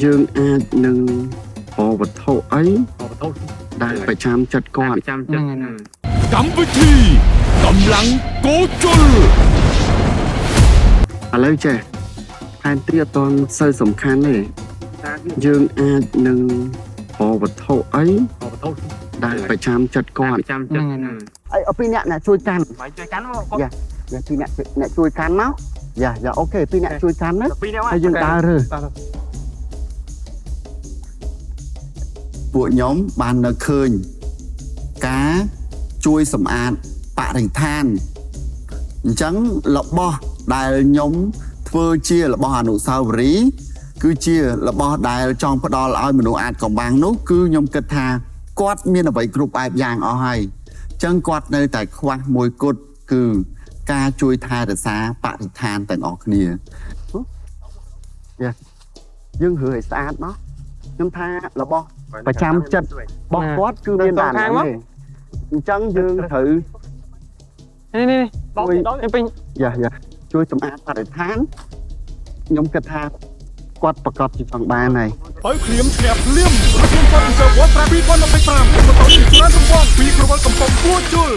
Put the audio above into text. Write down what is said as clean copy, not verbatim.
dương ai nâng hồ vật thâu ấyได้ไปจำจัดก่อน กรรมวิธีกำลังโกจุล อะไรเจ้แทนที่ตอนใส่สำคัญเลยdương ai nâng hồ vật thâu ấy ได้ไปจำจัดก่อน ไอ้ปีนี้นะช่วยกันอย่าปีนี้ช่วยกันมั้งอย่าโอเคปีนี้ช่วยกันนะให้ยังตาเลยពួកខ្ញុំបាននៅឃើញការជួយសម្អាតបរិស្ថានអញ្ចឹងរបស់ដែលខ្ញុំធ្វើជារបស់អនុស្សាវរីយ៍គឺជារបស់ដែលចង់ផ្ដល់ឲ្យមនុស្សអាចកំបាំងនោះគឺខ្ញុំគិតថាគាត់មានអ្វីគ្រប់បែបយ៉ាងអស់ហើយអញ្ចឹងគាត់នៅតែខ្វះមួយគត់គឺការជួយថែរក្សាបរិស្ថានទាំងអស់គ្នាយើងរើឲ្យស្អាតเนาะខ្ញុំថារបស់ប្រចាំចិត្តរបស់គាត់គឺមានបានហ្នឹងទេអញ្ចឹងយើងត្រូវនេះបោកពេញយ៉ាជួយសម្អាតបរិស្ថានខ្ញុំគិតថាគាត់ប្រកបជាចង់បានហើយ បើក្លៀមស្ញាប់លៀមរថយន្តគាត់អ៊ីសើវ៉ាត្រាពី2025បន្តពីច្រើនរង្វាន់ពីក្រវល់កំពង់ពួរជុល